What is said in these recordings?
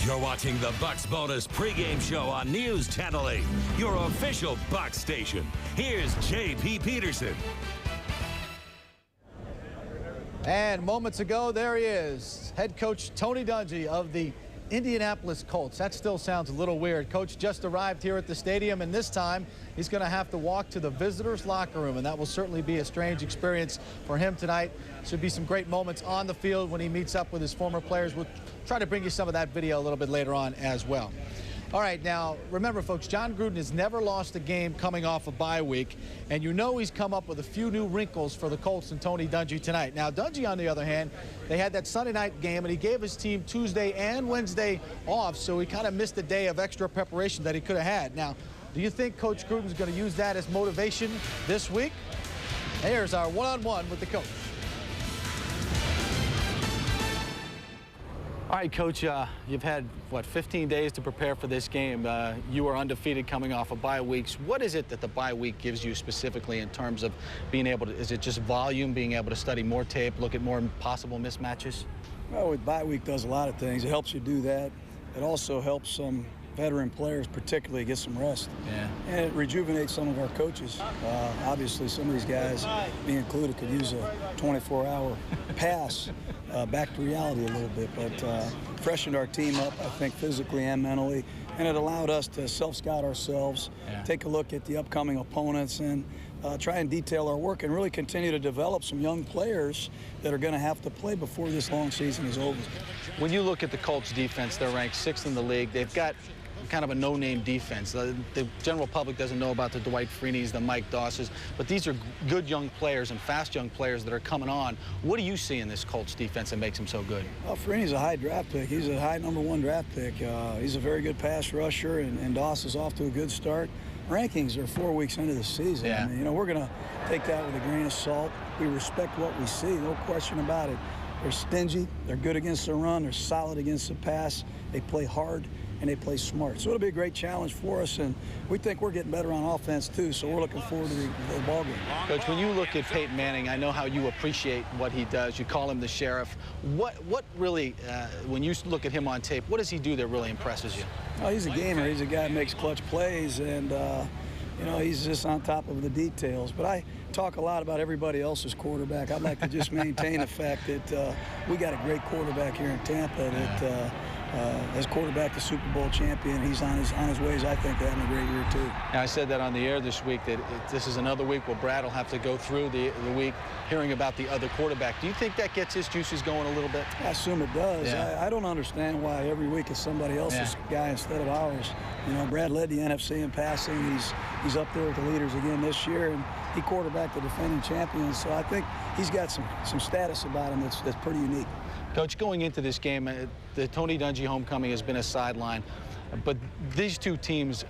You're watching the Bucs Bonus Pregame Show on News Channel 8, your official Bucs station. Here's J.P. Peterson. And moments ago, there he is, head coach Tony Dungy of the Indianapolis Colts. That still sounds a little weird. Coach just arrived here at the stadium, and this time he's going to have to walk to the visitors' locker room, and that will certainly be a strange experience for him tonight. Should be some great moments on the field when he meets up with his former players. We'll try to bring you some of that video a little bit later on as well. All right, now, remember, folks, Jon Gruden has never lost a game coming off a bye week, and you know he's come up with a few new wrinkles for the Colts and Tony Dungy tonight. Now, Dungy, on the other hand, they had that Sunday night game, and he gave his team Tuesday and Wednesday off, so he kind of missed a day of extra preparation that he could have had. Now, do you think Coach Gruden's going to use that as motivation this week? Here's our one-on-one with the coach. All right, Coach, you've had, what, 15 days to prepare for this game. You are undefeated coming off of bye weeks. What is it that the bye week gives you specifically in terms of being able to, is it just volume, being able to study more tape, look at more possible mismatches? Well, with bye week does a lot of things. It helps you do that. It also helps some veteran players particularly get some rest. Yeah. And it rejuvenates some of our coaches. Obviously, some of these guys, me included, could use a 24-hour pass back to reality a little bit, but freshened our team up, I think, physically and mentally, and it allowed us to self-scout ourselves, take a look at the upcoming opponents, and try and detail our work and really continue to develop some young players that are going to have to play before this long season is over. When you look at the Colts defense, they're ranked 6th in the league. They've got kind of a no-name defense. The general public doesn't know about the Dwight Freeney's, the Mike Dosses, but these are good young players and fast young players that are coming on. What do you see in this Colts defense that makes them so good? Well, Freeney's a high draft pick. He's a high #1 draft pick. He's a very good pass rusher, and Doss is off to a good start. Rankings are 4 weeks into the season. Yeah. I mean, you know, we're going to take that with a grain of salt. We respect what we see, no question about it. They're stingy, they're good against the run, they're solid against the pass, they play hard, and they play smart. So it'll be a great challenge for us, and we think we're getting better on offense too, so we're looking forward to the ball game. Coach, when you look at Peyton Manning, I know how you appreciate what he does. You call him the sheriff. What really, when you look at him on tape, what does he do that really impresses you? Oh, he's a gamer. He's a guy who makes clutch plays, and you know, he's just on top of the details. But I talk a lot about everybody else's quarterback. I'd like to just maintain the fact that we got a great quarterback here in Tampa that as quarterback, the Super Bowl champion, he's on his ways, I think, having a great year too. Now, I said that on the air this week, that this is another week where Brad will have to go through the week hearing about the other quarterback. Do you think that gets his juices going a little bit? I assume it does. Yeah. I don't understand why every week is somebody else's guy instead of ours. You know, Brad led the NFC in passing. He's up there with the leaders again this year, and he quarterbacked the defending champions. So I think he's got some status about him that's pretty unique. Coach, going into this game, the Tony Dungy homecoming has been a sideline, but these two teams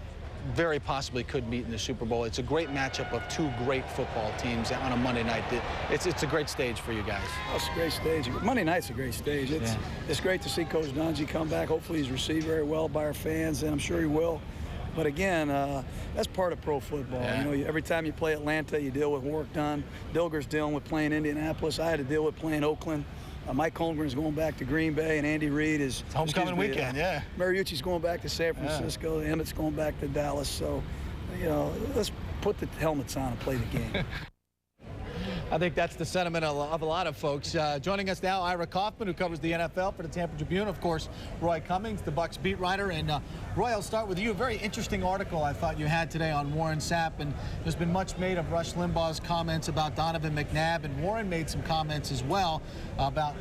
very possibly could meet in the Super Bowl. It's a great matchup of two great football teams on a Monday night. It's a great stage for you guys. Oh, it's a great stage. Monday night's a great stage. It's great to see Coach Dungy come back. Hopefully he's received very well by our fans, and I'm sure he will. But again, that's part of pro football. You know, every time you play Atlanta, you deal with work done. Dilger's dealing with playing Indianapolis. I had to deal with playing Oakland. Mike Holmgren's going back to Green Bay, and Andy Reid is... It's homecoming weekend, Mariucci's going back to San Francisco. Emmett's going back to Dallas. So, you know, let's put the helmets on and play the game. I think that's the sentiment of a lot of folks. Joining us now, Ira Kaufman, who covers the NFL for the Tampa Tribune. Of course, Roy Cummings, the Bucs beat writer. And Roy, I'll start with you. A very interesting article I thought you had today on Warren Sapp. And there's been much made of Rush Limbaugh's comments about Donovan McNabb. And Warren made some comments as well about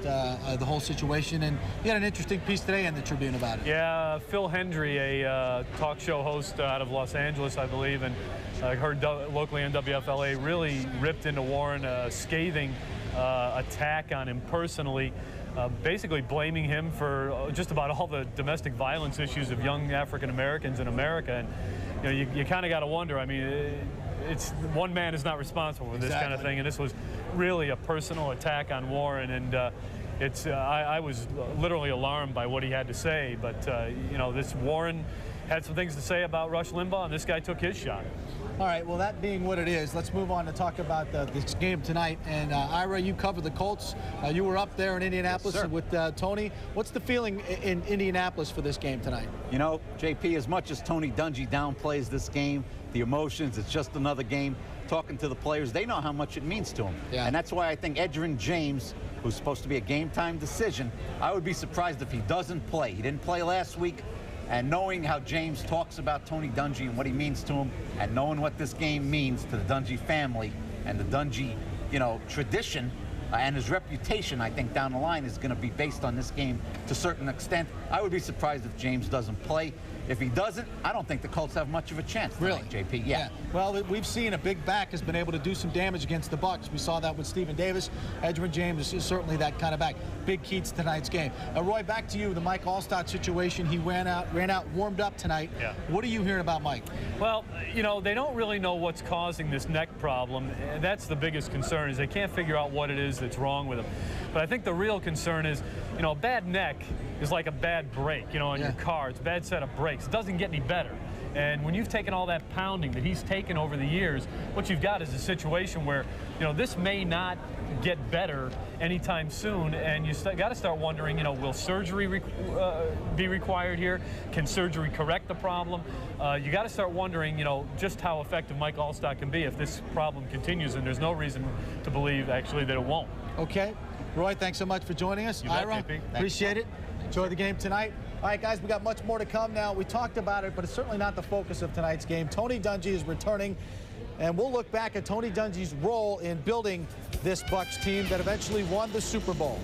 the whole situation. And you had an interesting piece today in the Tribune about it. Yeah, Phil Hendry, a talk show host out of Los Angeles, I believe, and I heard locally on WFLA, really ripped into Warren, a scathing attack on him personally, basically blaming him for just about all the domestic violence issues of young African Americans in America. And you know, you kind of got to wonder. I mean, it's one man is not responsible for this kind of thing, and this was really a personal attack on Warren. And I was literally alarmed by what he had to say. But you know, this Warren had some things to say about Rush Limbaugh, and this guy took his shot. All right, well, that being what it is, let's move on to talk about this game tonight. And Ira, you covered the Colts. You were up there in Indianapolis with Tony. What's the feeling in Indianapolis for this game tonight? You know, JP, as much as Tony Dungy downplays this game, the emotions, it's just another game. Talking to the players, they know how much it means to them. Yeah. And that's why I think Edgerrin James, who's supposed to be a game-time decision, I would be surprised if he doesn't play. He didn't play last week. And knowing how James talks about Tony Dungy and what he means to him, and knowing what this game means to the Dungy family and the Dungy, you know, tradition and his reputation, I think down the line is going to be based on this game to a certain extent. I would be surprised if James doesn't play. If he doesn't, I don't think the Colts have much of a chance tonight, really? JP. Yeah. Well, we've seen a big back has been able to do some damage against the Bucs. We saw that with Stephen Davis. Edgerrin James is certainly that kind of back. Big key to tonight's game. Roy, back to you. The Mike Alstott situation. He ran out, warmed up tonight. Yeah. What are you hearing about Mike? Well, you know, they don't really know what's causing this neck problem. That's the biggest concern, is they can't figure out what it is that's wrong with him. But I think the real concern is, you know, a bad neck is like a bad brake, you know, on your car. It's a bad set of brakes. It doesn't get any better. And when you've taken all that pounding that he's taken over the years, what you've got is a situation where, you know, this may not get better anytime soon, and you got to start wondering, you know, will surgery be required here? Can surgery correct the problem? You got to start wondering, you know, just how effective Mike Alstott can be if this problem continues, and there's no reason to believe, actually, that it won't. Okay. Roy, thanks so much for joining us. Ira, appreciate it. Enjoy the game tonight. All right, guys, we got much more to come now. We talked about it, but it's certainly not the focus of tonight's game. Tony Dungy is returning, and we'll look back at Tony Dungy's role in building this Bucs team that eventually won the Super Bowl.